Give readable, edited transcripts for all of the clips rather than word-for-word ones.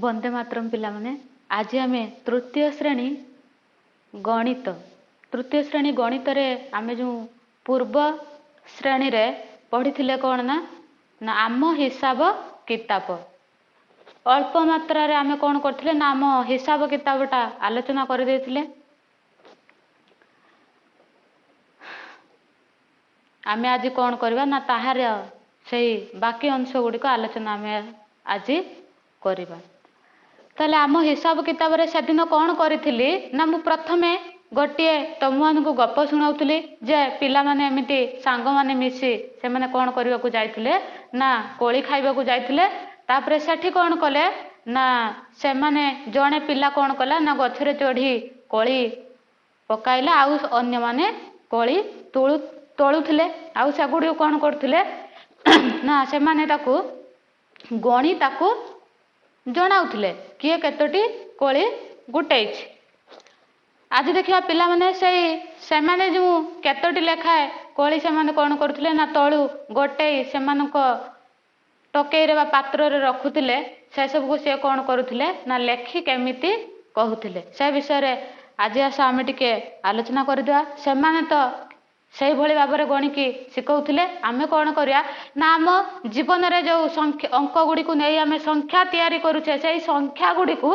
वंदे मातरम पिला माने आज आम तृतीय श्रेणी गणित तृतीय श्रेणी गणित रे आमे जो पूर्व श्रेणी रे पढ़ी थिले कौन ना ना आम हिसाब किताब अल्प मात्रा रे आमे कौन करथिले ना आम हिसाब किताबटा आलोचना कर देथिले। आमे आज कौन करवा ना ताहार से बाकी अंश गुड़िक आलोचना आमे आज करवा। ताले आम हिसाब किताब रे सेदिन कौन करी ना मु प्रथमे गोटे तुम मान को गप शुणाऊली जे पिला माने एमिति सांग माने मिसी से माने कौन करने को जाइथिले ना कोली खाइबा को जाइथिले। तापरे सेठी कौन कले ना से माने जणे पिला कौन कला ना गछरे चढ़ी कोली पकाइला आउ अन्य माने कोली तोलुथिले आउ सेगुडी कौन करथिले ना से माने ताकू गणी ताकू जनाउथिले किए केतोटी कोली गुटेइछि। आज देखिया पिला माने से माने जो केतोटी लेखाए कोली से माने कौन करथिले ना तळु गोटेई से मानको टोकेई रे बा पात्र रे रखुथिले से सब को से कौन करुथिले ना लेखि केमिति कहूथिले से विषय रे आज आसा आमे टिके आलोचना करदिया। से माने तो से भली भाबरे गणी की सिखौथिले आमे कौन करिया ना आम जीवन रे जो अंक गुडी को नै आमे संख्या तैयारी करूछे से संख्या गुडी को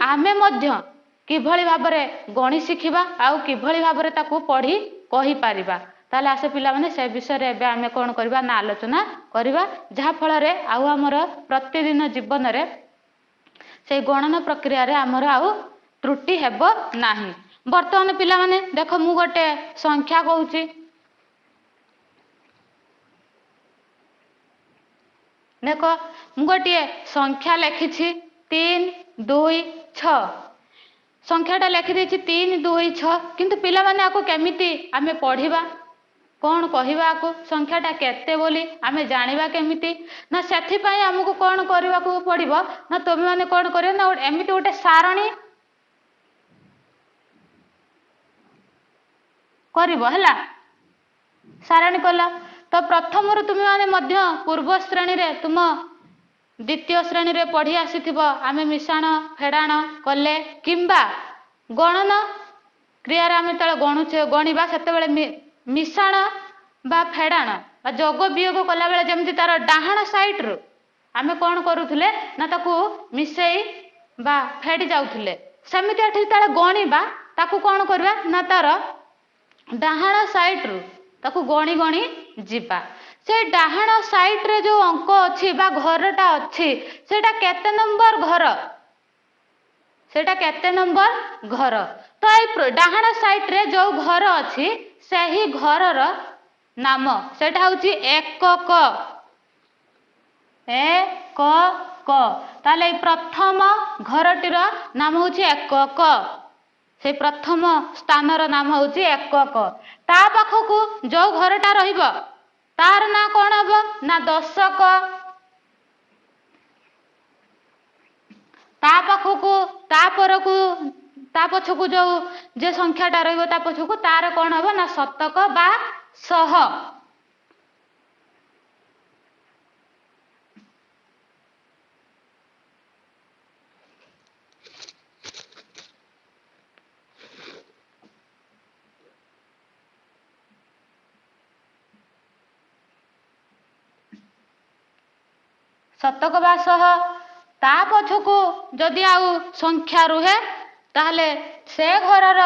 आमे मध्य किभली भाबरे गणी शिखिबा आउ किभली भाबरे ताकू पढ़ी कहि पारिबा। ताले आसे पिला माने से विषय रे एबे आमे कोन करबा ना आलोचना करबा जहा फल रे आउ हमर प्रतिदिन जीवन रे से गणना प्रक्रिया रे हमर आउ त्रुटि हेबो नाही। वर्तमान पिला माने देखो मु गोटे संख्या कहूची देखो मु गोटे संख्या लिखिछि 3 2 6 संख्याटा लिखि देछि 3 2 6 किंतु पिला माने आको केमिति आमे पढ़िबा कौन कहवा को संख्याटा केते बोली आमे जानिबा केमिति ना सेथि पई हमकु कौन करबा को पड़िबो ना तुम माने कौन करियो ना एमिति गोटे सारणी करिबो हला सारणी कला तो प्रथम रु तुम माने मध्य पूर्व श्रेणी रे तुम द्वितीय श्रेणी रे पढ़ी आसीथिबो आमे मिश्रण फेडाण कले किंबा गणना क्रिया रे आमे तळे गणुचे गणिबा सेते बेले मिश्रण बा फेडाण बा जोग वियोग कला बेले जेमति तार डाहाण साइड रु आमे कोन करूथिले ना ताकू मिसेई बा फेडी जाउथिले सेमिति एठी तळे गणिबा ताकू कोन करबा ना तार डाहाण साइड रु ताकू गणी गणी जिबा से डाहाण साइड रे जो अंक अछि बा घरटा अछि सेटा केते नंबर घर सेटा केते नंबर घर तो ए डाहाण साइड रे जो घर अछि सही घरर नाम सेटा होछि एकक एकक ताले प्रथम घरटीर नाम होछि एकक से प्रथम स्थानर नाम होछि एकक ता पाखकू जो घरटा रहिबो तार ना कौन हबो ना दशक ता पाखकू ता परकू ता पछकू जो जे संख्याटा रहिबो ता पछकू तार कौन हबो ना शतक बा सह शतक बा सह ता पछकू जदि आउ संख्या रुहे ताहले से घरर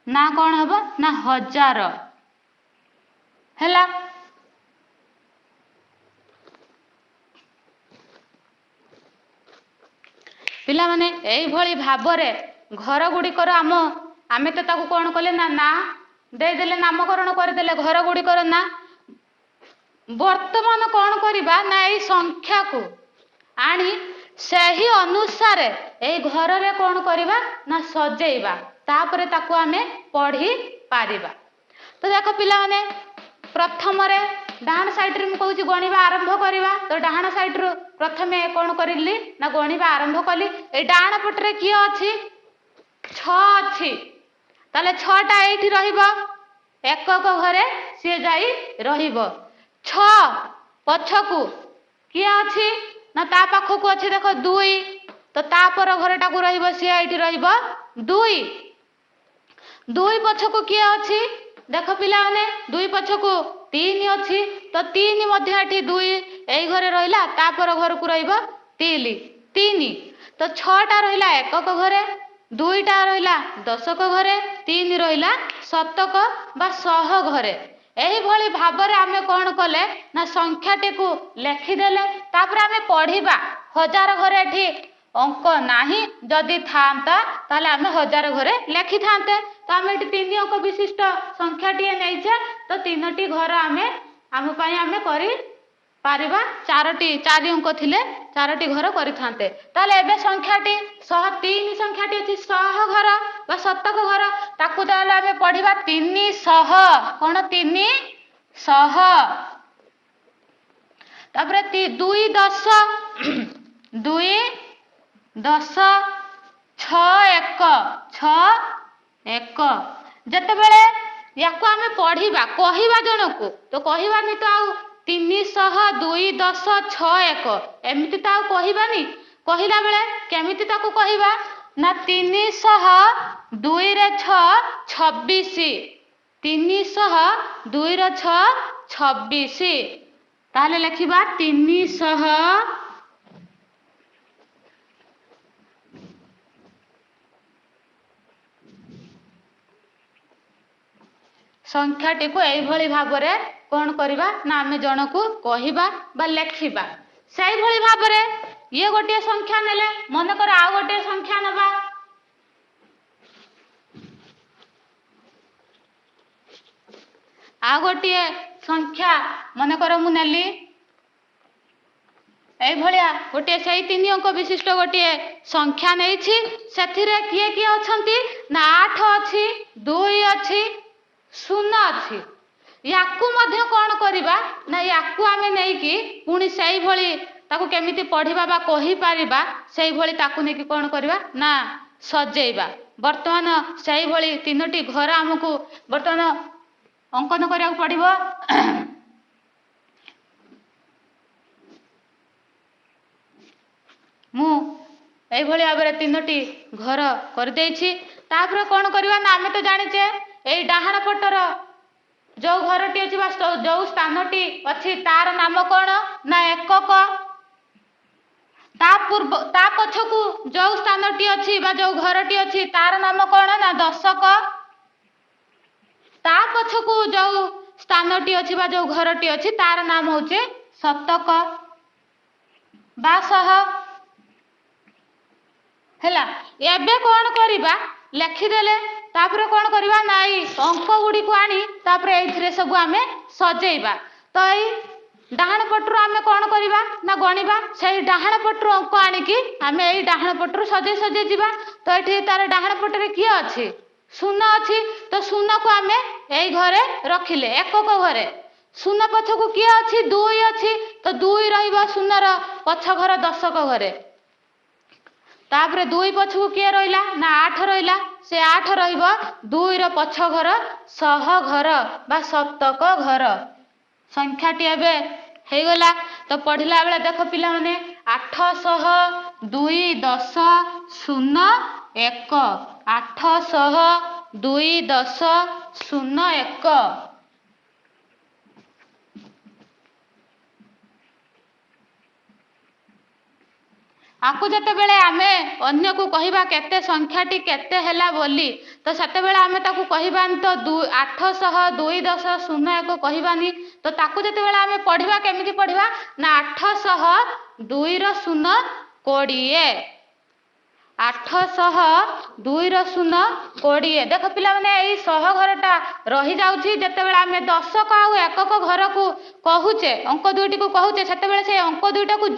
ना कौन हबो ना हजार हेला। पिला माने एई भली भाबरे घर गुड़िकर आमे तो ताकू कौन कले ना दे देले नामकरण कर देले घर गुड़िकर ना वर्तमान कौन करिबा ना एई संख्या को आनी सही अनुसार ए घर रे कौन करिबा ना सजेइबा तापरे ताकू आमे पढ़ी पारिबा। तो देखो पिला माने प्रथम रे डाहाण साइड रे मु कहूची गणिबा आरंभ करिबा तो डाहाण साइड रो प्रथमे कौन करिली ना गणिबा आरंभ कली ए डाहाण पटरे की अछि 6 अछि ताले 6 टा एठी रहिबो एकक घरे से जाई रहिबो 6 पछकू की अछि ना ता पाखकू अच्छे देख 2 तो तापर घरटा को रहिबो सी एठी रहिबो 2 2 पछकू किए अछि देख पिला माने 2 पछकू 3 अछि तो 3 मध्ये एठी 2 एई घरे रहिला तापर घर को रहिबो 3 3 तो 6 टा रहिला एकक घरे 2 टा रहिला दशक घरे 3 रहिला शतक बा सह घरे एही भली भाबरे आमे कोन कले ना संख्याटी को लेखिदेले तापर आमे पढ़िबा 1000 घरे एठी अंक नाही जदि थांता ताले आमे 1000 घरे लेखि थांते तो आमे एठी 3 अंक विशिष्ट संख्याटी नैछे तो 3टी घर आमे आम पई आमे करी पारिबा 4 अंक थिले 4टी घर करि थांते ताले एबे संख्याटी 103 संख्याटी अछि 100 घर बा शतक घर ताकू ताले आमे पढ़िबा 300 कोन 300 तापरे 2 10 2 10 6 1 6 1 जते बेले याको आमे पढ़िबा कहिबा जनकू तो कहिबानी तो आ 300 2 10 6 1 एमिति तो कहिबानी कहिला बेले केमिति ताको कहिबा ना 300 2 रे 6 26 300 2 रे 6 26 ताले लिखिबा 300 संख्याटी को एई भली भाबरे कोन करिबा ना आमे जनकू कहिबा बा लेखिबा सेई भली भाबरे ये गोटे संख्या नेले मन कर आ गोटे संख्या नबा आ गोटे संख्या मन कर मु नेली एई भलिया गोटे सेई 3 अंक विशिष्ट गोटे संख्या नेछि सेथिरे किए किए अछंती ना 8 अछि 2 अछि 0 अछि याकू मध्य कोन करिबा ना याकू आमे नै कि पुनी सेई भली ताकू केमिति पढ़िबा बा कहि पारिबा सेई भली ताकू नै कि कोन करिबा ना सजेइबा वर्तमान सेई भली 3टी घर हमकू वर्तमान अंकन करिया पड़िबो मु एई भली आबरे 3टी घर कर देछि तापर कोन करिबा ना आमे तो जानिचे एई डाहाण पटर जो घरटी अछि बा जो स्थानटी अछि तार नाम कोन ना एकक ता पूर्व ता पछकू जो स्थानटी अछि बा जो घरटी अछि तार नाम कोन ना दशक ता पछकू जो स्थानटी अछि बा जो घरटी अछि तार नाम होचे शतक बा सह हैला एबे कोन करिबा लेखि देले तापर कोन करिबा नाई अंक गुडी को आनी तापर एथिरे सब आमे सजेइबा तो एई डाहाण पटरु आमे कोन करिबा ना गणिबा सेही डाहाण पटरु अंक आनी कि आमे एई डाहाण पटरु सजे सजे जिबा तो एठी तार डाहाण पटरे किए अछि 0 अछि तो 0 को आमे एई घरे रखिले एकक घरे 0 पछकू किए अछि 2 अछि तो 2 रहिबा 0 र पछ घर दशक घरे तापरे 2 पछकू किए रहिला ना 8 रहिला से 8 रहिबा 2 र पछ घर सह घर बा शतक घर संख्याटी एबे हे गला तो पढ़िला बेले देख पिला माने 800 2 10 0 1 800 2 10 0 1 आकु जते बेले आमे अन्य को कहिबा केते संख्याटी केते हैला बोली तो सते बेले आमे ताकू कहिबान तो 800 2 10 0 1 कहिबानी तो ताकू जते बेले आमे पढ़िबा केमिति पढ़िबा ना 800 2 र 0 20 800 2 र 0 20 देख पिला माने एई सह घरटा रही जाउची जते बेले आमे दशक आ एकक घर को कहूचे अंक दुईटी को कहूचे सते बेले से अंक दुईटा को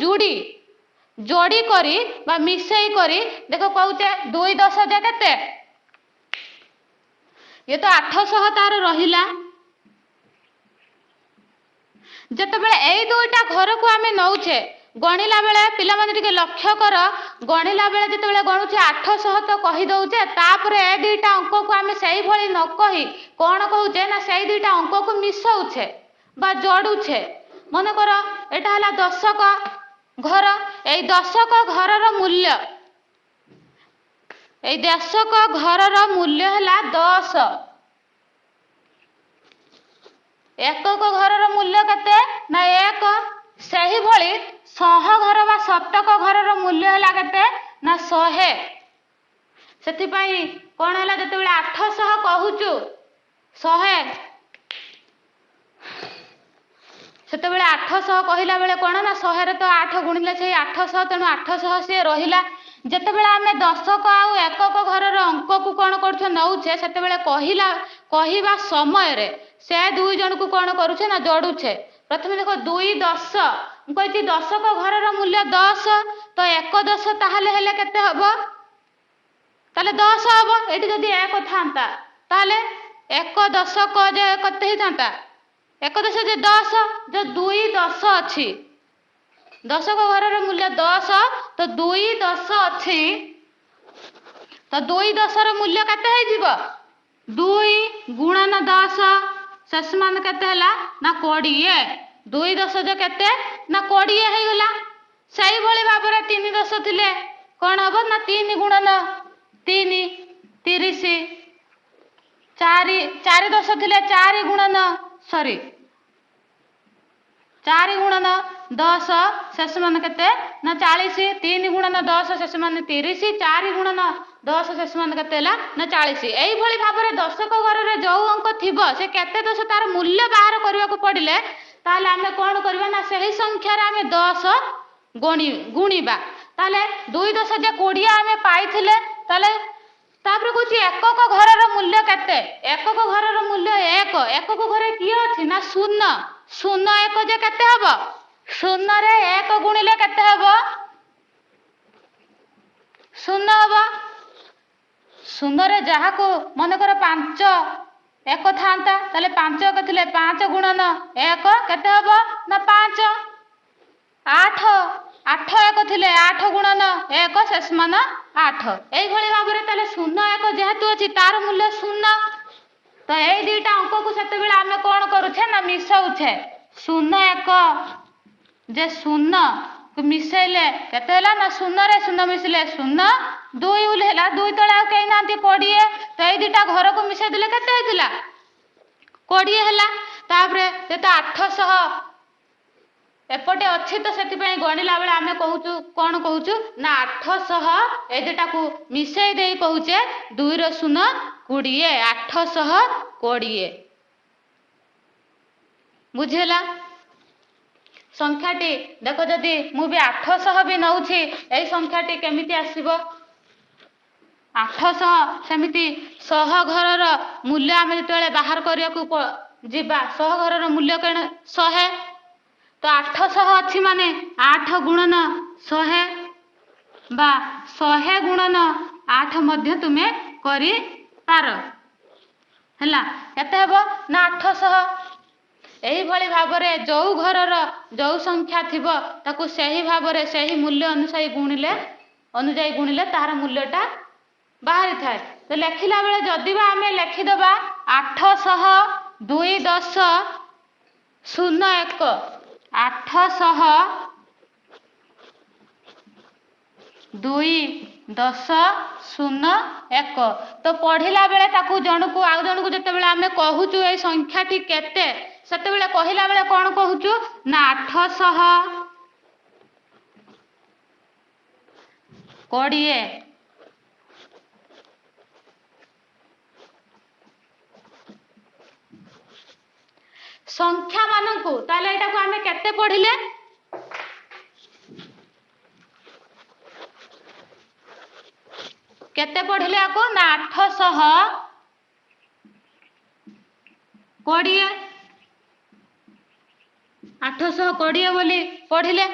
जोड़ी करी बा मिसई करी देखो कहूचे 2 10 जे केते ये तो 800 तार रहिला जते बेले एई दुईटा घर को आमे नउचे गणिला बेले पिला माने टिके लक्ष्य कर गणिला बेले जते बेले गणुचे 800 तो कहि दउचे तापरे ए दुईटा अंक को आमे सही भली न कहि कोन कहूचे ना सही दुईटा अंक को मिसौचे बा जोडुचे मन कर एटा हला दशक घर এই ଦଶକ ଘରର ମୂଲ୍ୟ এই ଦଶକ ଘରର ମୂଲ୍ୟ ହେଲା 10 एकक घरर मूल्य केते ना 1 सेहीभଳି सह घर बा शतक घरर मूल्य हैला केते ना 100 सेति पई कोन हैला जते बेले 800 कहूचु 100 सेते बेले 800 कहिला बेले कोन ना 100 रे तो 8 गुणिले से 800 तेनु 800 से रहिला जते बेले आमे दशक आउ एकक घरर अंक को कोन करछ नउछे सेते बेले कहिबा समय रे से दुई जन को कौन करुछे ना जोड़ुछे प्रथम देखो 2 10 कहि दशक घरर मूल्य 10 तो 1 10 ताहले हेले केते हबो ताले 10 हबो एटी जदी 1 थांता ताले 1 दशक जे कते ही थांता 1 10 जे 10 जो 2 10 अछि दशक घरर मूल्य 10 तो 2 10 अछि तो 2 10 र मूल्य केते हे जीवो 2 गुणन 10 शेष मान केते हला ना 20 2 10 जो केते ना 20 हे गला सही भली भाबरे 3 10 थिले कोन हबो ना 3 गुणन 3 30 4 10 थिले 4 गुणन 4 गुणन 10 शेष मान केते ना 40 3 गुणन 10 शेष मान 30 4 गुणन 10 शेष मान केते हला ना 40 एई भली भाबरे दशक घर रे जो अंक थिबो से केते 10 तार मूल्य बाहर करबा को पड़िले ताले हमें कोन करबा ना सही संख्या रे हमें 10 गुणीबा ताले 2 10 जे 20 हमें पाइथिले ताले तापर कुछ एकक घरर मूल्य केते एकक घरर मूल्य 1 एकक घरे की अछि ना 0 0 1 जे केते हबो 0 रे 1 गुणिले केते हबो 0 हबो 0 रे जहा को मन कर 5 1 थांता ताले 5 1 थिले 5 गुणन 1 केते हबो ना 5 8 8 1 थिले 8 गुणन 1 शेष मान 8 एई भली भाबरे ताले 0 1 जेहेतु अछि तार मूल्य 0 तो एई दुईटा अंक को सेते बेला हमें कोन करूछे ना मिसाउछे 0 1 जे 0 को मिसेले केते हला ना 0 रे 0 मिसले 0 2 उलेला 2 तळा केई नांती 20 तो एई दुईटा घर को मिसे दिले केते हेतिला 20 हला तापरे जेते 800 एपटे अच्छी तो से गणिला बेले आम कहूँ कौन कहूँ ना 800 ए दुटा को मिसई दे कहूचे 2 रो 0 20 820 बुझेला संख्याटी देखो जदि मु भी 800 भी नौछि ए संख्याटी केमिति आसीबो 800 सेमिति सह घरर मूल्य आम जो बाहर करिया को जीवा सह घरर मूल्य कण 100 तो 800 अच्छी माने 8 गुणन 100 बा 100 गुणन 8 मध्य तुम्हें करि पार हला केते हेबो ना 800 एही भली भाबरे जो घरर जो संख्या थिबो ताकू सही भाबरे सही मूल्य अनुसाई गुणिले तार मूल्यटा बाहरी थाए तो लेखिला बेले जदि बा आमे लेखि दबा 800 2 10 0 1 800 2 10 0 1 तो पढ़िला बेले ताकू जणकू आउ जणकू जते बेले आमे कहूचु ए संख्याटी केते सेते बेले कहिला बेले कोन कहूचु ना 800 20 संख्या मानकू ताले एटा को आमे केते पढ़िले केते पढ़िले आको ना 820 बोली पढ़िले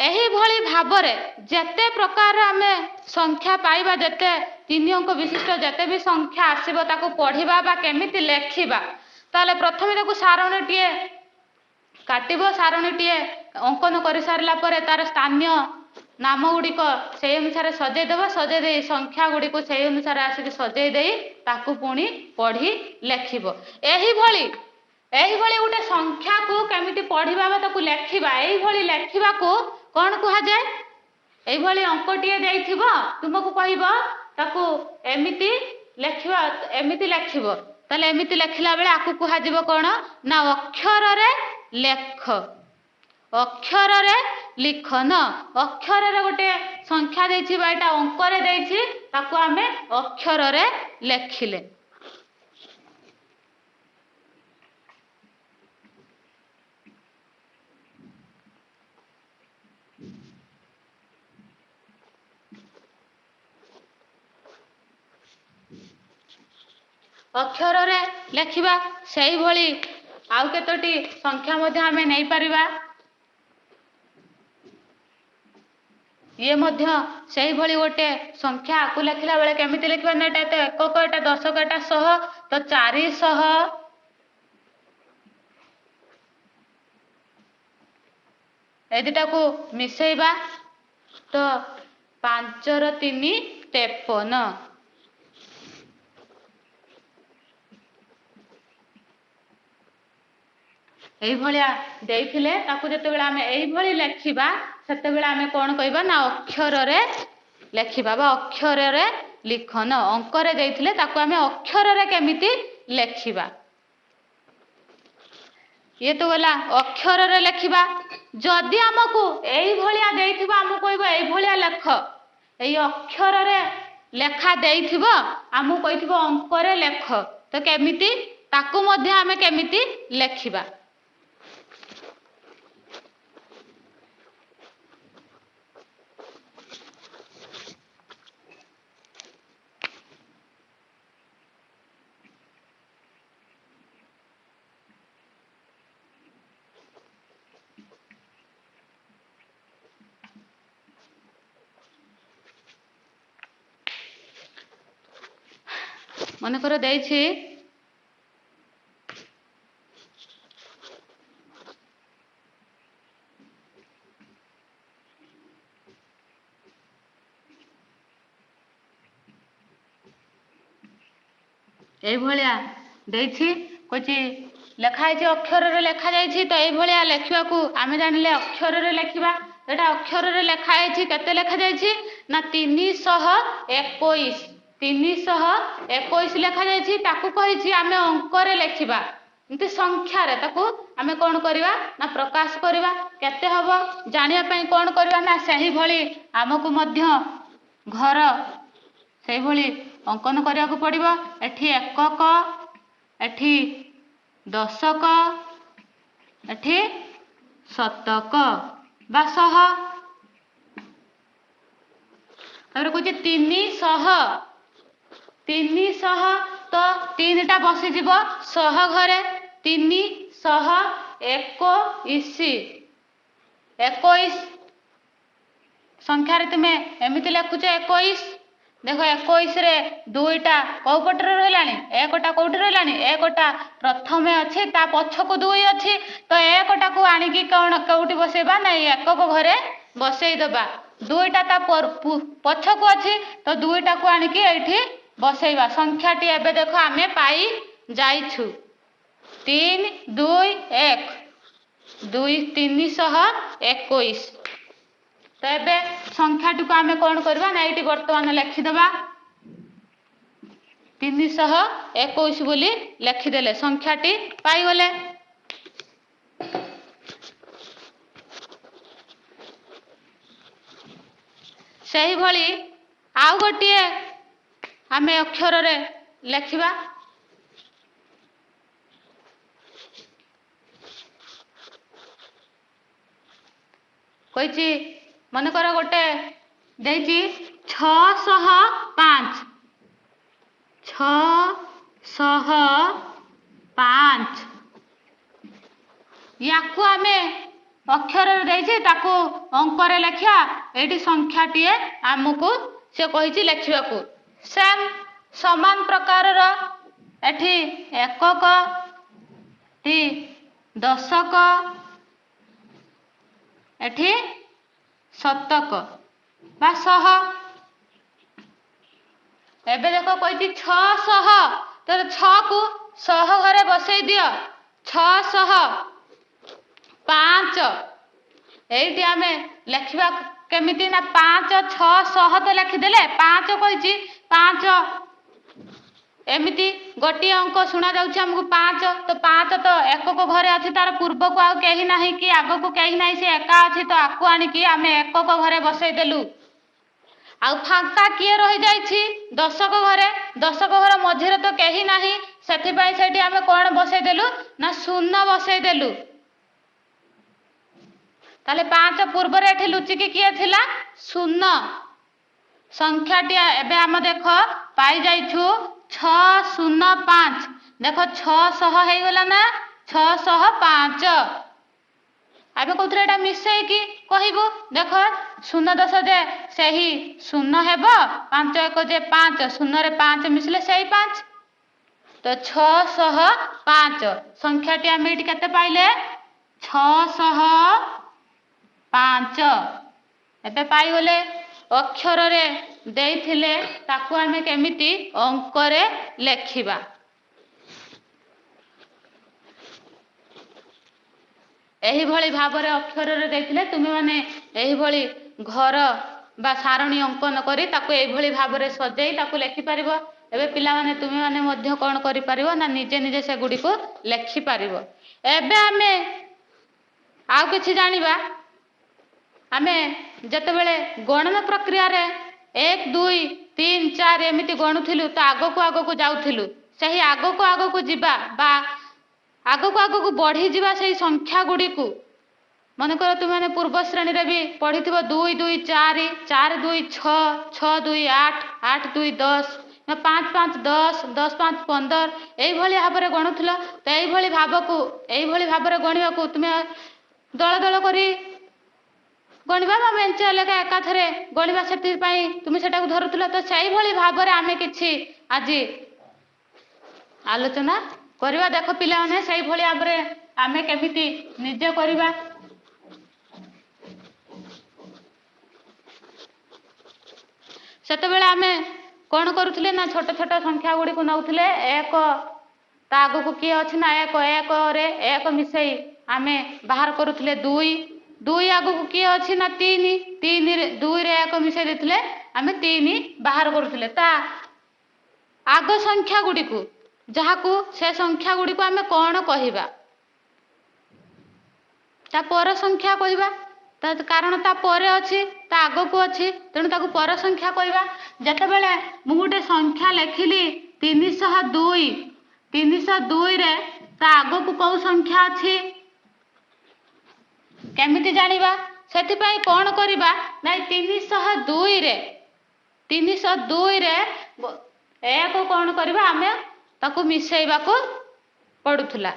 एही भली भाबरे जेते प्रकार आमे संख्या पाइबा जेते 3 अंक विशिष्ट जेते भी संख्या आसीबो ताको पढ़िबा बा केमिति लेखिबा ताले प्रथमे ताको सारणीटीए काटिबो सारणीटीए अंकन करि सारला परे तार स्थानीय नाम गुड़िक से अनुसार सजे देव सजे दे संख्या गुड़िक से अनुसार आसिक सजे दे ताकू पुणी पढ़ी लेखिब एही भली गोटे संख्या को केमिति पढ़िबा ताकू लेखिबा एही भली लेखिबा को कौन कह जाए एभली अंकटीए देइथिबो तुमको कहबो ताकू एमिति लेखिबा एमिति लेखिबो ताले एमिति लेखिला बेले आकु कह जीवो कौन ना अक्षर रे लेख अक्षर रे लिख न अक्षर रे गोटे संख्या देछि बा एटा अंक रे देछि ताकू आमे अक्षर रे लेखिले अक्षर रे लेखिबा सेही भली आउ केतोटी संख्या मध्ये आमे नै परिबा ये मध्य सेही भली गोटे संख्या आकु लेखिला बेले केमिति लेखिबा ना एटा एकक एटा दशक एटा सह तो 400 ए दुटा को मिसेइबा तो 5 र 3 53 एही भलिया देइथिले ताकू जते बेला हमें एही भली लेखिबा सेते बेला हमें कोन कहबा ना अक्षर रे लेखिबा बा अक्षर रे लिखन अंक रे देइथिले ताकू हमें अक्षर रे केमिति लेखिबा ये तो गला अक्षर रे लेखिबा जदि हमकू एही भलिया देइथिबा हमकू कहबो एही भलिया लेख एही अक्षर रे लेखा देइथिबो हमकू कहिथिबो अंक रे लेख तो केमिति ताकू मध्ये हमें केमिति लेखिबा मन कर देइछि एही भलिया देइछि कोची लेखा है अक्षर रे लेखा जाइछि तो एही भलिया लेखिबा को आमे जानिले अक्षर रे लेखिबा एटा अक्षर रे लेखा है केते लेखा जाइछि ना 321 321 लेखा जाइछि ताकू कहिछि आमे अंक रे लेखिबा एंती संख्या रे ताकू आमे कोन करिवा ना प्रकाश करिवा केते हबो जानिया पई कोन करिवा ना सही भली हमकु मध्य घर सही भली अंकन करिया को पड़िबो एठी एकक एठी दशक एठी शतक बा सह तापर कुछ 300 तो 3 टा बसी जीवो सह घरे 321 संख्या रे तुमे एमिति लेखुछ 21 देखो 21 रे दुईटा कौ पटर रहलानी एकटा कोठी रहलानी एकटा प्रथमे अछि ता पछको दुई अछि तो एकटा को आनी की कोन कोठी बसेबा नै एकक घरे बसेई दबा दुईटा ता पछको अछि तो दुईटा को आनी की एठी बसेइबा संख्याटी एबे देखो आमे पाई जाइछु 3 2 1 2 321 तो एबे संख्याटी को आमे कोन करबा ना एठी वर्तमान लिखि दबा 321 बोली लिखि देले संख्याटी पाई गले सही भली आउ गोटिए आमे अक्षर रे लिखिबा कहिछि मन कर गोटे देइछि 605 याकू आमे अक्षर देइछि ताकू अंक रे लेखिया एठी संख्याटीए हमकू से कहिछि लेखिबा को सेम समान प्रकार रो एठी एकक टी दशक एठी शतक बा सह एबे देखो कहिछि 600 तो 6 को 100 घरे बसई दियो 605 एठी आमे लेखिबा केमिति ना 5 6 सह तो लिखिदेले 5 कहिछि 5 एमिति गोटे अंक शुणा जाउछि हमकु 5 तो 5 तो एकक घरे अछि तार पूर्व को आ केही नाही कि आगो को केही नाही से एका अछि तो आकु आनी कि आमे एकक घरे बसै देलु आ फांका किए रही जाइछि दशक घरे दशक घर मझिरे तो केही नाही सेथि पई सेठी आमे कोन बसै देलु ना शून्य बसै देलु ताले 5 पूर्व रे एठी लुचिकी किए थिला शून्य संख्याटी एबे हम देखो पाई जाइछु 605 देखो 600 हे गला ना 605 आबे कोथरे एटा मिसै की कहिबो देखो 0.10 जे सही 0 हेबो 5 1 जे 5 0 रे 5 मिसले सही 5 तो 605 संख्याटी हम एटी केते पाइले 605 एबे पाई गले अक्षर रे देइथिले ताकू आमे केमिति अंक रे लेखिबा एही भली भाबरे अक्षर रे देइथिले तुमे माने एही भली घर बा सारणी अंकन करी ताकू एही भली भाबरे सजेई ताकू लेखि परिबो एबे पिला माने तुमे माने मध्य कोन करि परिबो ना निजे निजे से गुडी को लेखि परिबो एबे आमे आउ किछि जानिबा आमे जते बेले गणना प्रक्रिया रे 1 2 3 4 एमिति गणुथिलु तो आगो को जाउथिलु सही आगो को जिबा बा आगो को बढ़ी जिबा सही संख्या गुडी को मन कर तुम माने पूर्व श्रेणी रे भी पढिथिबो 2 2 4 4 2 6 6 2 8 8 2 10 ना 5 5 10 10 5 15 एई भली भाबरे गणुथिलो तो एई भली भाबको एई भली भाबरे गणिबा को तुमे दळ दळ करी गणिबा बा मेंचे लेखा एका थरे गणिबा सेति पई तुमे सेटा को धरुथिलो तो सेई भली भाबरे आमे किछि आजि आलोचना करिबा देखो पिला माने सेई भली भाबरे आमे केमिति निजे करिबा सेते बेले आमे कोन करूथिले ना छोट छोट संख्या गुडी को नउथिले एक ता आगो को किए अछि ना एक एक रे एक मिसई आमे बाहर करूथिले 2 2 आगो को किए अछि ना 3 3 रे 2 रे एक मिसई देथिले आमे 3 बाहर करूथिले ता आगो संख्या गुडी को जहा को से संख्या गुडी को आमे कोन कहिबा ता पर संख्या कहिबा ता कारण ता परे अछि ता आगो को अछि तेनु ताको पर संख्या कहिबा जते बेले मु गुटे संख्या लेखिली 302 302 रे ता आगो को कौ संख्या अछि केमिति जानिबा सेति पई कोन करिबा नै 302 रे एक कोन करिबा आमे ताको मिसेइबा को पडुथुला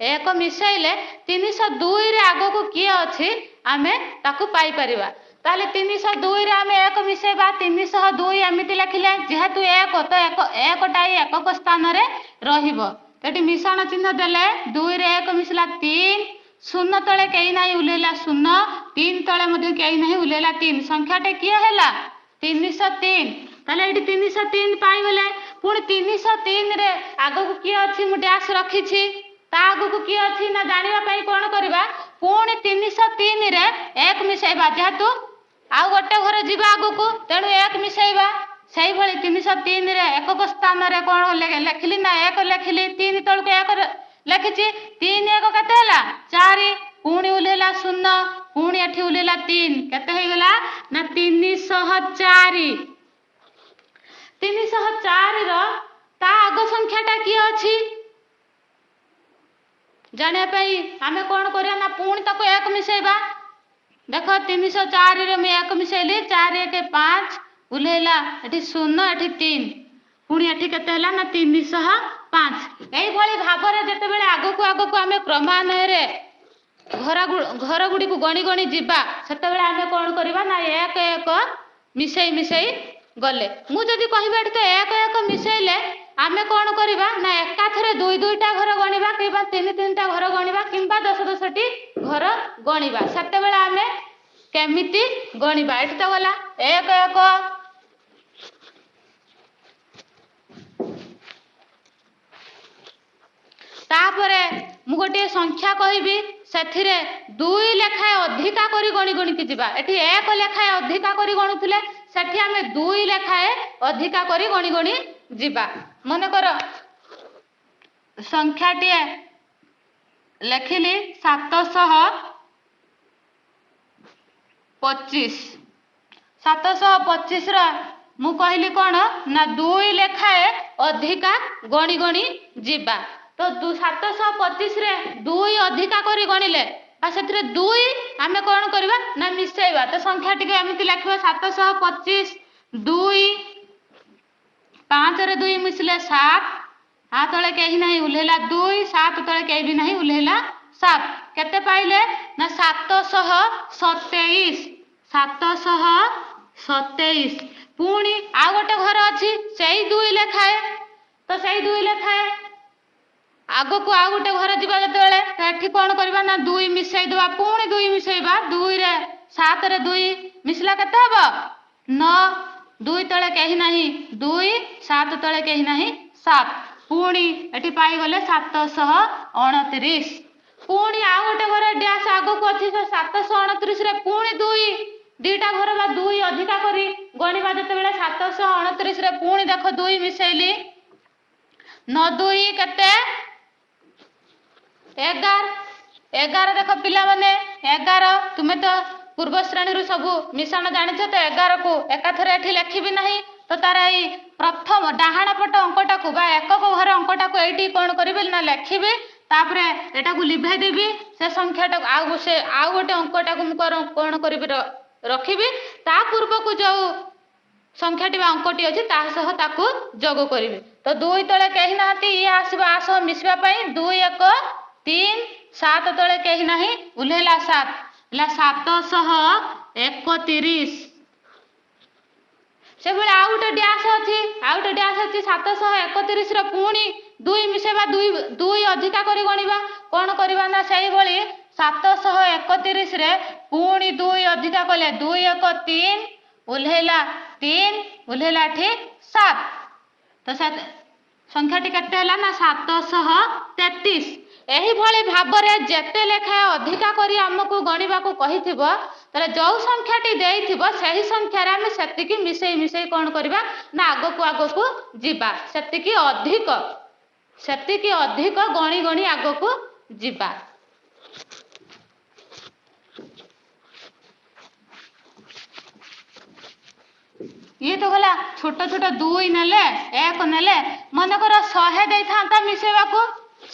एक मिसाइले 302 रे आगो को किए अछि आमे ताकू पाई परिबा ताले 302 रे आमे एक मिसेबा 302 एमिति लिखिले जेहेतु एक तो एक टाई एकक स्थान रे रहिबो तेटी मिश्रण चिन्ह देले 2 रे एक मिसला 3 शून्य तळे केई नाही उलेला 0 3 तळे मध्ये केई नाही उलेला 3 संख्याटे किए हैला 303 ताले एटी 303 पाई गले पुणी 303 रे आगो को किए अछि मु डैश रखी छी ता आगो को किए अछि ना जानिबा पई कोन करबा पुणी 303 रे एक मिसेबा जेहेतु आउ गोटे घरे जीवा आगो को तेणु एक मिसेबा सही भली 303 रे एकक स्थान रे कोन लेखिली ना एक लेखिली 3 तळ को एक लेखिची 3 एक कते हला 4 पुणी उलेला 0 पुणी एठी उलेला 3 कते हे गला ना 304 304 रो ता आगो संख्याटा की अछि जाने पई हमें कोन करिया ना पुणी ताको एक मिसेबा देखो 304 रे मैं एक मिसेली 4 1 5 उलेला एठी 0 एठी 3 पुणी एठी केते हला ना 305 एई भली भाबरे जते बेले आगो को हमें क्रमान्वय रे घर गुडी को गणी गणी जिबा सेते बेले हमें कोन करिबा ना एक एक मिसेई गले मु जदी कहिबा एठी तो एक एक मिसेले आमे कोन करिबा ना एका थरे 2 2 टा घर गणिबा किबा 3 3 टा घर गणिबा किबा 10 10 टी घर गणिबा सेते बेले आमे केमिति गणिबा एठी तो गला एक एक तापरे मु गोटे संख्या कहिबी ସେଥିରେ 2 ଲେଖାଏ ଅଧିକା କରି ଗଣି ଗଣିକି ଯିବା। ଏଠି 1 ଲେଖାଏ ଅଧିକା କରି ଗଣୁଥିଲେ, ସେଠି ଆମେ 2 ଲେଖାଏ ଅଧିକା କରି ଗଣି ଗଣି ଯିବା। ମନେକର ସଂଖ୍ୟାଟିଏ ଲେଖିଲି 725। 725 ର ମୁଁ କହିଲି କ'ଣ ନା 2 ଲେଖାଏ ଅଧିକା ଗଣି ଗଣି ଯିବା। ତ 725 ରେ 2 ଅଧିକା କରି ଗଣିଲେ ବା ସେଥିରେ 2 ଆମେ କ'ଣ କରିବା ନା ମିଶେଇବା। ତ ସଂଖ୍ୟାଟିକୁ ଏମିତି ଲେଖିବା 725 2 5 ରେ 2 ମିଶିଲେ 7, ଆ ତଳେ କେହି ନାହିଁ ଉଲ୍ହେଇଲା 2, 7 ତଳେ କେହି ବି ନାହିଁ ଉଲ୍ହେଇଲା 7। କେତେ ପାଇଲେ ନା 727। 727। ପୁଣି ଆଉ ଗୋଟେ ଘର ଅଛି ସେଇ 2 ଲେଖାଏ। ତ ସେଇ 2 ଲେଖାଏ ଆଗକୁ ଆଉ ଗୋଟେ ଘର ଯିବା ଯେତେବେଳେ ଏଠି କ'ଣ କରିବା ନା 2 ମିଶେଇ ଦେବା। ପୁଣି 2 ମିଶେଇବା। 2 ରେ 7 ରେ 2 ମିଶିଲା କେତେ ହବ 9। 2 ତଳେ କେହି ନାହିଁ 2, 7 ତଳେ କେହି ନାହିଁ 7। ପୁଣି ଏଠି ପାଇଗଲେ 729। ପୁଣି ଆଉ ଗୋଟେ ଘର ଡ୍ୟାସ୍ ଆଗକୁ ଅଛି 729 ରେ ପୁଣି 2ଟା ଘର ବା 2 ଅଧିକା କରି ଗଣିବା ଯେତେବେଳେ 729 ରେ ପୁଣି ଦେଖ 2 ମିଶେଇଲି 9 2 କେତେ 11। 11 ଦେଖ ପିଲାମାନେ 11 ତୁମେ ତ ପୂର୍ବ ଶ୍ରେଣୀରୁ ସବୁ ମିଶାଣ ଜାଣିଛ। ତ 11 କୁ ଏକାଥରେ ଏଠି ଲେଖିବି ନାହିଁ। ତ ତାର ଏଇ ପ୍ରଥମ ଡାହାଣ ପଟ ଅଙ୍କଟାକୁ ବା ଏକକ ଘର ଅଙ୍କଟାକୁ ଏଇଠି କ'ଣ କରିବି ନା ଲେଖିବି। ତାପରେ ଏଟାକୁ ଲିଭେଇ ଦେବି। ସେ ସଂଖ୍ୟାଟାକୁ ଆଉ ଗୋଟେ ଅଙ୍କଟାକୁ ମୁଁ କ'ଣ କରିବି ରଖିବି। ତା ପୂର୍ବକୁ ଯୋଉ ସଂଖ୍ୟାଟି ବା ଅଙ୍କଟି ଅଛି ତା ସହ ତାକୁ ଯୋଗ କରିବି। ତ 2 ତଳେ କେହି ନାହାନ୍ତି ଇଏ ଆସିବ ଆ ସହ ମିଶିବା ପାଇଁ 2 1 3, 7 ତଳେ କେହି ନାହିଁ ଉଲ୍ହେଇଲା 7 ହେଲା 731। ସେଭଳି ଆଉ ଗୋଟେ ଡ୍ୟାସ୍ ଅଛି 731 ର ପୁଣି 2 ମିଶେଇବା 2 ଅଧିକା କରି ଗଣିବା। କ'ଣ କରିବା ନା ସେଇଭଳି 731 ରେ ପୁଣି 2 ଅଧିକା କଲେ 2 1 3 ଉଲ୍ହେଇଲା 3 ଉଲ୍ହେଇଲା ଏଠି 7। ତ ସଂଖ୍ୟାଟି କେତେ ହେଲା ନା 733। ଏହିଭଳି ଭାବରେ ଯେତେ ଲେଖାଏ ଅଧିକା କରି ଆମକୁ ଗଣିବାକୁ କହିଥିବ ତାହେଲେ ଯୋଉ ସଂଖ୍ୟାଟି ଦେଇଥିବ ସେହି ସଂଖ୍ୟାରେ ଆମେ ସେତିକି ମିଶେଇ ମିଶେଇ କ'ଣ କରିବା ନା ଆଗକୁ ଯିବା। ସେତିକି ଅଧିକ ଗଣି ଗଣି ଆଗକୁ ଯିବା। ଇଏ ତ ଗଲା ଛୋଟ ଛୋଟ 2 ନେଲେ 1 ନେଲେ। ମନେକର 100 ଦେଇଥାନ୍ତା ମିଶେଇବାକୁ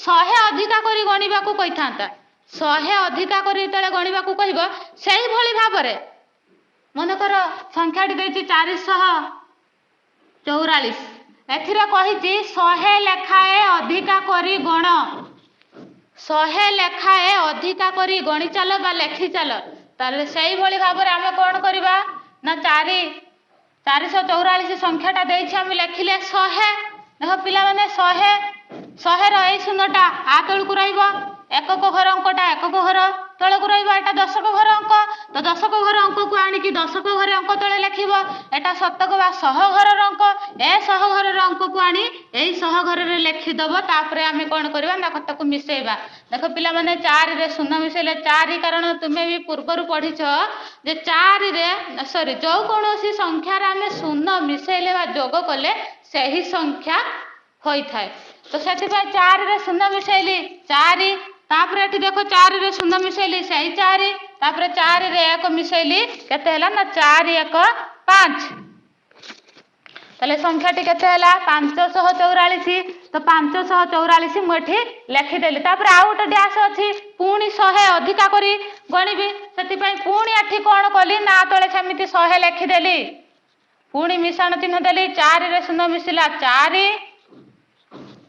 100 ଅଧିକା କରି ଗଣିବାକୁ କହିଥାନ୍ତା। 100 ଅଧିକା କରି ଯେତେବେଳେ ଗଣିବାକୁ କହିବ ସେଇଭଳି ଭାବରେ ମନେକର ସଂଖ୍ୟାଟି ଦେଇଛି 444। ଏଥିରେ କହିଛି 100 ଲେଖାଏ ଅଧିକା କରି ଗଣ। 100 ଲେଖାଏ ଅଧିକା କରି ଗଣି ଚାଲ ବା ଲେଖି ଚାଲ। ତାହେଲେ ସେଇଭଳି ଭାବରେ ଆମେ କ'ଣ କରିବା ନା 444 ସଂଖ୍ୟାଟା ଦେଇଛି ଆମେ ଲେଖିଲେ 100। ଦେଖ ପିଲାମାନେ 100 ର ଏଇ ଶୂନ୍ୟଟା ଆ ତଳକୁ ରହିବ। ଏକକ ଘର ଅଙ୍କଟା ଏକକ ଘର ତଳକୁ ରହିବ। ଏଟା ଦଶକ ଘର ଅଙ୍କ। ତ ଦଶକ ଘର ଅଙ୍କକୁ ଆଣିକି ଦଶକ ଘର ଅଙ୍କ ତଳେ ଲେଖିବ। ଏଟା ଶତକ ବା 100 ଘରର ଅଙ୍କ। ଏ 100 ଘରର ଅଙ୍କକୁ ଆଣି ଏଇ 100 ଘରରେ ଲେଖିଦବ। ତାପରେ ଆମେ କ'ଣ କରିବା ନା ତାକୁ ମିଶେଇବା। ଦେଖ ପିଲାମାନେ 4 ରେ 0 ମିଶେଇଲେ 4, କାରଣ ତୁମେ ବି ପୂର୍ବରୁ ପଢିଛ ଯେ 4 ରେ ଯୋଉ କୌଣସି ସଂଖ୍ୟାରେ ଆମେ 0 ମିଶେଇଲେ ବା ଯୋଗ କଲେ ସେହି ସଂଖ୍ୟା ହୋଇଥାଏ। ତ ସେଥିପାଇଁ 4 ରେ 0 ମିଶେଇଲି 4। ତାପରେ ଏଠି ଦେଖ 4 ରେ 0 ମିଶେଇଲି ସେଇ 4। ତାପରେ 4 ରେ 1 ମିଶେଇଲି କେତେ ହେଲା ନା 4 1 5। ତାହେଲେ ସଂଖ୍ୟାଟି କେତେ ହେଲା 544। ତ 544 ମୁଁ ଏଠି ଲେଖିଦେଲି। ତାପରେ ଆଉ ଗୋଟେ ଡ୍ୟାସ୍ ଅଛି ପୁଣି 100 ଅଧିକା କରି ଗଣିବି। ସେଥିପାଇଁ ପୁଣି ଏଠି କ'ଣ କଲି ନା ତଳେ ସେମିତି 100 ଲେଖିଦେଲି। ପୁଣି ମିଶାଣ ଚିହ୍ନ ଦେଲି 4 ରେ 0 ମିଶିଲା 4।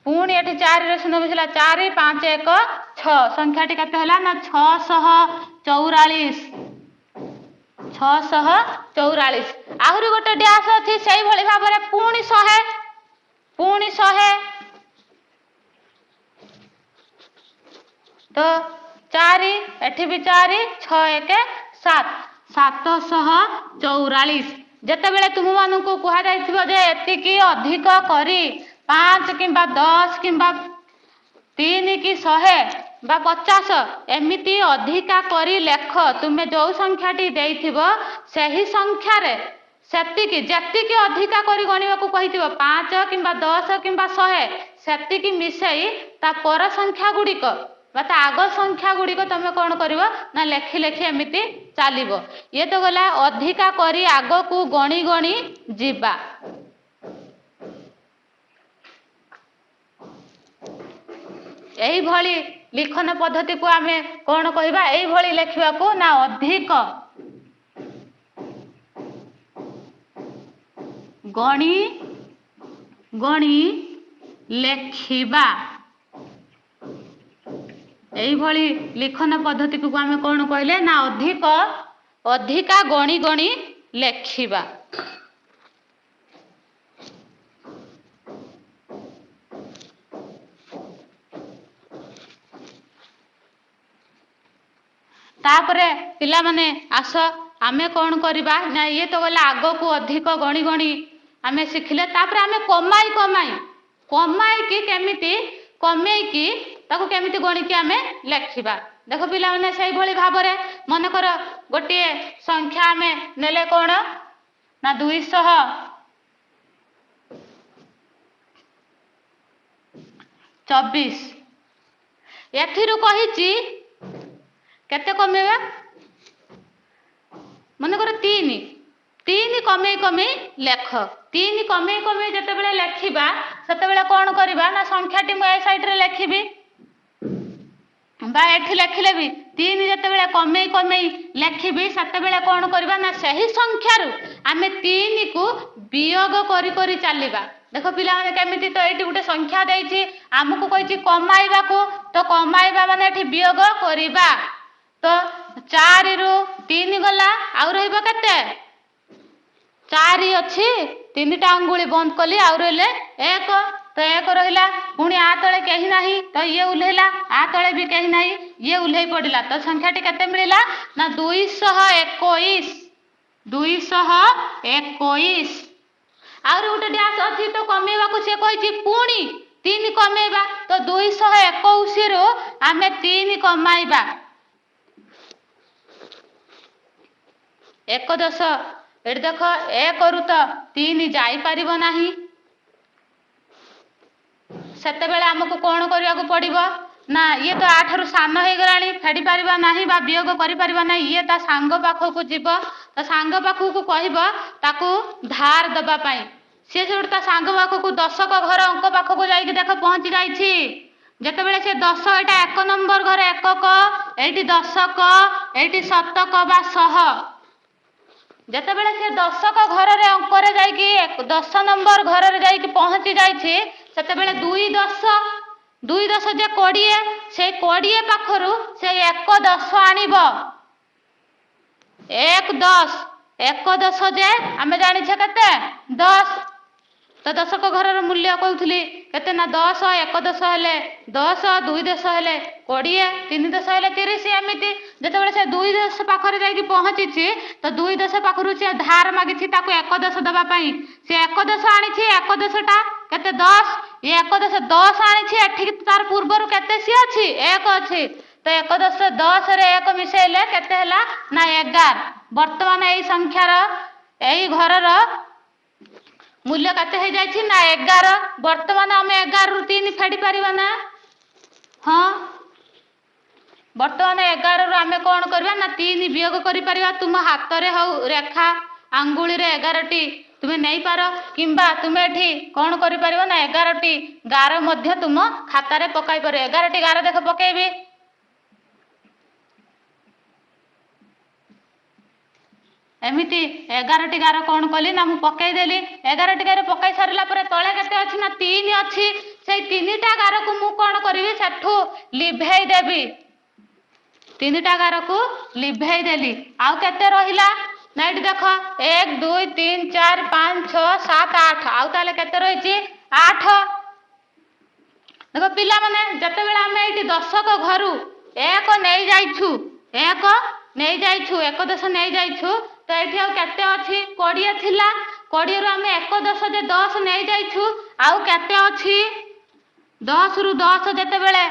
ପୁଣି ଏଠି 4 ରେ 0 ମିଶିଲା 4 5 1 6। ସଂଖ୍ୟାଟି କେତେ ହେଲା ନା 644। 644। ଆହୁରି ଗୋଟେ ଡ୍ୟାସ୍ ଅଛି ସେଇଭଳି ଭାବରେ ପୁଣି 100 ତ 4 ଏଠି ବି 4 6 1 7 744। ଯେତେବେଳେ ତୁମମାନଙ୍କୁ କୁହାଯାଇଥିବ ଯେ ଏତିକି ଅଧିକ କରି 5 କିମ୍ବା 10 କିମ୍ବା 3 କି 100 बा 50 एमिति अधिका करी लेख तुमे जो संख्याटी देइथिबो सही संख्यारे सेतिकी जेतिकी अधिका करी गणिबा को कहिथिबो 5 किंबा 10 किंबा 100 सेतिकी मिसेई ता पर संख्या गुड़िक बा ता आग संख्या गुड़िक तुम कौन कर ना लेखि लेखि एमती चलो ये तो गला अधिका करी आग को गणी गणी जीवा। यही भली लिखन पद्धति को आमे कौन कहबा एई भली लेखिबा को ना अधिक गणी गणी लेखिबा यही भली लिखन पद्धति को आमे कौन कहले ना अधिक अधिका गणी गणी लेखिबा। तापरे पिला माने आस आमे कौन करबा ना ये तो गला आग को अधिक गणी गणी आमे शिखिले तापरे आमे कमाई कमाई कमाई की केमिति कमे की ताको केमिति गणी की आमे लेखिबा। देखो पिला माने सही भली भाबरे मन कर गोटे संख्या आमे नेले कोन ना 224 एथिरु कहिची केते कमेबा मन कर 3 कमे कमे लेख 3 कमे कमे जते बेले लेखिबा सेते बेले कोन करबा ना संख्याटी मु ए साइड रे लेखिबी बा एठी लेखिले भी 3 जते बेले कमे कमे लेखिबी सेते बेले कोन करबा ना सही संख्या रु आमे 3 को वियोग करी करी चलीबा। देखो पिला माने केमिति तो एठी गुटे संख्या देइची हमकु कहिची कमाइबा को तो कमाइबा माने एठी वियोग करिबा तो 4 रु 3 गला आउ रहइबो केते 4 अछि 3टा अंगुली बंद कली आउ रहले 1 तो 1 रहिला पुणी आ तळे केही नाही तो ये उल्हेला आ तळे भी केही नाही ये उल्हेई पडिला तो संख्याटी केते मिलिला ना 221 आउर गुटे डैश अछि तो कमेबा को से कहिची पुणी 3 कमेबा तो 221 रो आमे 3 कमाइबा 1 10 एट देख 1 रु तो 3 जाई परिबो नाही सेते बेले हमको कौन करिया को पड़िबो ना ये तो 8 रु सान हे गलानी फेडी परिबा नाही बा वियोग करि परिबा नाही ये ता सांग पाखो को जीवो तो सांग पाखो को कहबो ताकू धार दबा पाई से जोड़ ता सांग पाखो को 10 को घर अंक पाखो को जाई कि देख पहुंची जाईछि जते बेले से 10 एटा 1 नंबर घर 1 को एठी 10 को एठी 7 को बा 100 जते बेले से 10 को घर रे अंक रे जाई कि 10 नंबर घर रे जाई कि पहुंची जाईछि सेते बेले 2 10 जे 20 से 20 पाखरु से 1 10 आनिबो 1 10 जे आमे जानि छे केते 10 तो 10 को घर रो मूल्य कहउथली केते ना 10 1 10 हेले 10 2 10 हेले 20 3 10 हेले 30 एमिति जते बेले से 2 10 पाखरे जाई कि पहुंची छि तो 2 10 पाखरु से धार मागी छि ताको 1 10 दबा पई से 1 10 आनि छि 1 10 टा केते 10 ये 1 10 10 आनि छि एठी तार पूर्वरु केते सी अछि 1 अछि तो 1 10 10 रे 1 मिसेले केते हला ना 11 वर्तमान एई संख्या रो एई घर रो मूल्य केते हे जाई छि ना 11 वर्तमान हम 11 रु 3 फेडी परिबा ना हां वर्तमान 11 रु आमे कोन करबा ना 3 वियोग करि परिबा तुम हाथ रे हो रेखा अंगुली रे 11 टी तुमे नहीं पारो किंबा तुमे एठी कोन करि परिबो ना 11 टी गार मध्य तुम खाता रे पकाई पारो 11 टी गार देख पकेबे एमिति 11 टी गार कौन कली ना मु पकाई देली 11 टी गार पकाई सारला परे तळे केते अछि ना 3 अछि से 3टा गार को मु कोन करबी सेठू लिभेई देबी 3टा गार को लिभेई देली आउ केते रहिला ना एठी देख 1 2 3 4 5 6 7 8 आउ ताले केते रहिछि 8 देखो पिला माने जते बेला हम एठी 10 को घरु 1 नै जाइछु 1 नै जाइछु 1 10 नै जाइछु तो एठी आउ केते अछि 20 थिला 20 रु हम 1 10 जे 10 नै जाइछु आउ केते अछि 10 रु 10 जते बेले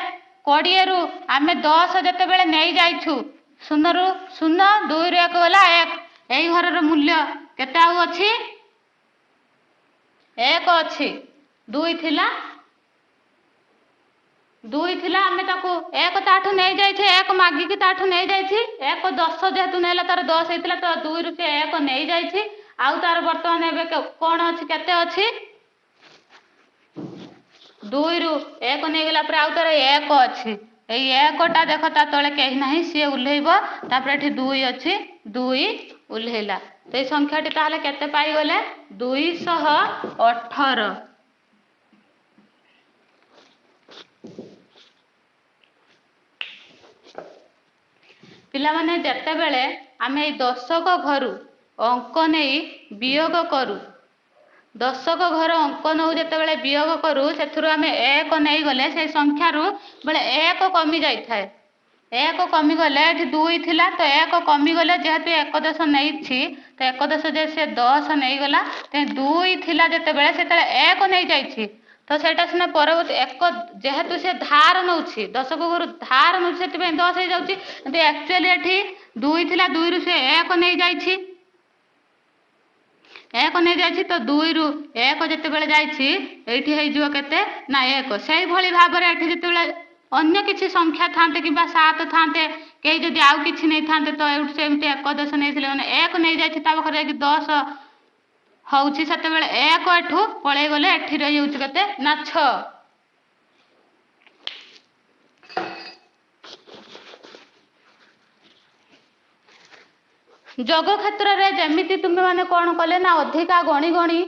20 रु आमे 10 जेतेबेले नहीं जाइछु 0 रु 0 2 रु 1 गला 1 एई घरर मूल्य केते आउ अछि 1 अछि 2 थिला 2 थिला आमे ताको 1 ताठु नहीं जाइछे 1 मागी की ताठु नहीं जाइछि 1 10 जेतु नेला तार 10 हेतिला तो 2 रु से 1 नहीं जाइछि आउ तार वर्तमान एबे कोन अछि केते अछि 2 रु 1 नहीं गेला पर आउ तार 1 अछि एई 1 टा देखो ता तळे केही नाही सिए उल्हेइबो तापर एठी 2 अछि 2 उल्हेला तो ए संख्याटी ताहले केते पाई गले 218 पिला माने जेतेबेले आमे 10 घरु अंक नहीं वियोग करू 10 घर अंक नौ जेतेबेले वियोग करू सेथुरु आमे 1 नहीं गले से संख्या रु बेले 1 कमी जाई थाए 1 कमी गले एठी 2 थिला तो 1 कमी गले जेहेतु 1 दश नहीं छी तो 1 दश जे से 10 नहीं गला ते 2 थिला जेतेबेले सेतेले 1 नहीं जाई छी तो सेटा सिना परवर्ती 1 जेहेतु से धार नउछि 10 को घर धार नउछि सेति 10 हे जाउछि কিন্তু एक्चुअली एठी 2 थिला 2 रु से 1 नहीं जाई छी 1 नहीं जाई छी तो 2 रु 1 जेतेबेले जाई छी एठी हे जिवो केते ना 1 सेही भली भाबरे एठी जेतेबेले अन्य किसी संख्या थांते किबा 7 थांते कई जदि आउ किछि नहीं थांते तो एउठ सेमति 1 10 नहीं थिले माने 1 नहीं जाई छी ता बखरे कि 10 होउछि सेतेबेले 1 एठु पळै गले एठी रहि होउछि केते ना 6 जग क्षेत्र रे जेमिति तुमे माने कोन कले ना अधिका गणी गणी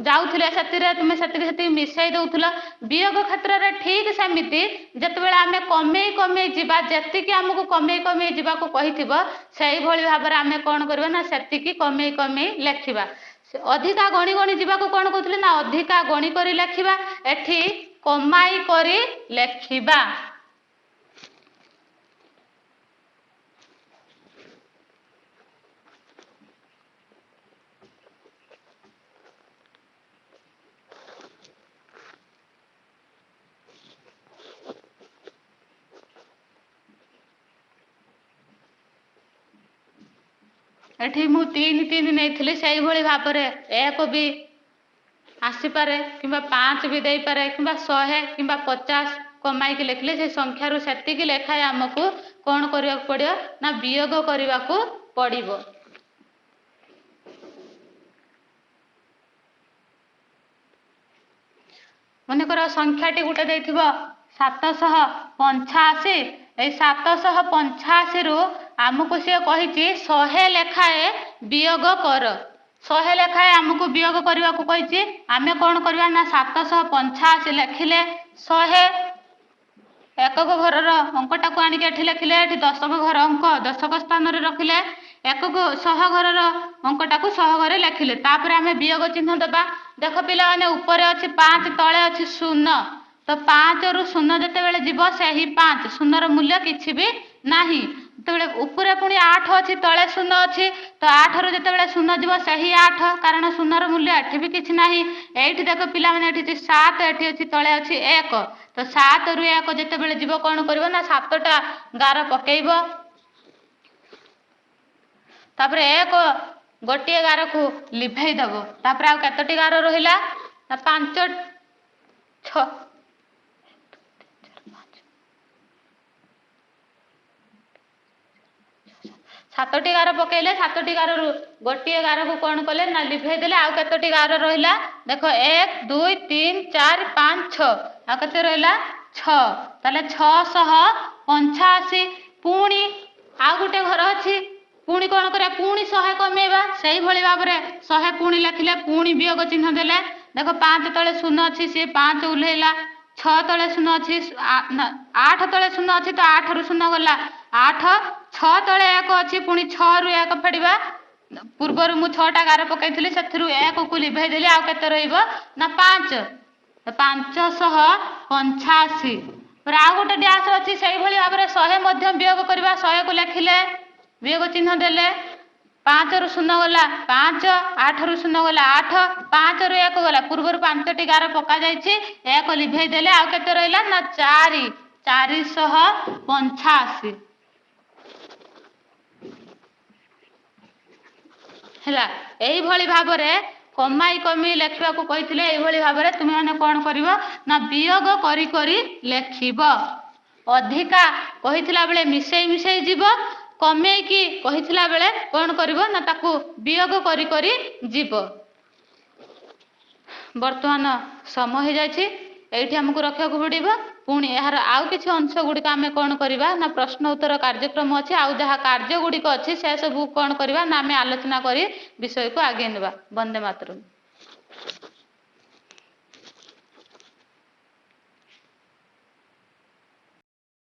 जाउथिले सेतिरे तुमे सेति सेति मिसै दउथुला वियोग क्षेत्र रे ठीक सेमिति जतबेला आमे कमे कमे जिबा जेति कि हमकु कमे जिबा को कहिथिबो सेही भली भाबरे आमे कोन करबा ना सेति कि कमे लेखिबा अधिका गणी गणी जिबा को कोन कहथले ना अधिका गणी करी लेखिबा एठी कमाई करी लेखिबा एठी मु 3 नहीं से भाव एक भी आसीपे कि 5 भी दे पारे कि 100 कि 50 कमाई लिखले से संख्यार से लेखाए आमको कौन करने पड़ो ना वियोग करने को पड़ो। मनकर संख्याटी गोटे दे 785 ए 785 रु आमको सी कही 100 लेखाए वियोग कर 100 लेखाए आमको वियोग करने को कही आम कौन करवा ना 785 लेखिले 100 एक घर अंकटा को आनिक लिखिले 10 घर अंक 10 स्थान रखिले 100 घर अंकटा को 100 घर लिखिले तापर आम वियोग चिन्ह दबा। देख पिला माने ऊपर अच्छी 5 तले अच्छी 0 तो 5 रु 0 जिते जीव से ही 5 0 मूल्य किसी भी नाही जिते ऊपर पुणी 8 अच्छी तले 0 अच्छी तो 8 रु जिते 0 जीव से ही 8 कारण 0 मूल्य एठी भी किसी नाही। एठी देख पिला माने एठी 7 एठी अच्छी तले अच्छी 1 तो 7 रु 1 जिते जीव कौन करिवो ना 7टा गार पकेइबो तापर 1 गोटे गार को लिभेई दबो तापर आ केतोटी गार रहिला ना 5 6 7टी गार पकेइले 7टी गार गोटे गार को कौन कले ना लिभेई देले आ केतोटी गार रहिला देखो 1 2 3 4 5 6 आ केते रहिला 6 ताले 685 पुणी आ गोटे घर अछि पुणी कौन करा पुणी 100 कमेबा सही भली भाबरे 100 पुणी लिखिले पुणी वियोग चिन्ह देले देखो 5 तले 0 अछि से 5 उल्हेला 6 तले 0 अछि 8 तले 0 अछि तो 8 रु 0 गला 8 6 तले 1 अछि पुणी 6 रु 1 फेडिबा पूर्वर मु 6टा गार पकैथिली सेथरु 1 को लिभेई देली आ केते रहइबो ना 5 585 पर आ गोटे डैश अछि सही भली भाबरे 100 मध्य वियोग करबा 100 को लिखिले वियोग चिन्ह देले 5 रु 0 गला 5 8 रु 0 गला 8 5 रु 1 गला पूर्वर 5टी गार पका जाइछि 1 लिभेई देले आ केते रहइला ना 4 485 ହେଲା। এইଭଳି ଭାବରେ କମାଇ କମି ଲେଖିବାକୁ କହିଥିଲେ। এইଭଳି ଭାବରେ ତୁମେ ମାନେ କ'ଣ କରିବ ନା ବିୟୋଗ କରି କରି ଲେଖିବ। ଅଧିକା କହିଥିଲା ବେଳେ ମିଶେଇ ମିଶେଇ ଯିବ, କମେଇକି କହିଥିଲା ବେଳେ କ'ଣ କରିବ ନା ତାକୁ ବିୟୋଗ କରି କରି ଯିବ। ବର୍ତ୍ତମାନ ସମୟ ହେଇଯାଇଛି, ଏଇଠି ଆମକୁ ରଖିବାକୁ ପଡ଼ିବ। ପୁଣି ଏହାର ଆଉ କିଛି ଅଂଶ ଗୁଡ଼ିକ ଆମେ କ'ଣ କରିବା ନା ପ୍ରଶ୍ନ ଉତ୍ତର କାର୍ଯ୍ୟକ୍ରମ ଅଛି, ଆଉ ଯାହା କାର୍ଯ୍ୟ ଗୁଡ଼ିକ ଅଛି ସେ ସବୁ କ'ଣ କରିବା ନା ଆମେ ଆଲୋଚନା କରି ବିଷୟକୁ ଆଗେଇ ନେବା। ବନ୍ଦେ ମାତରମ୍।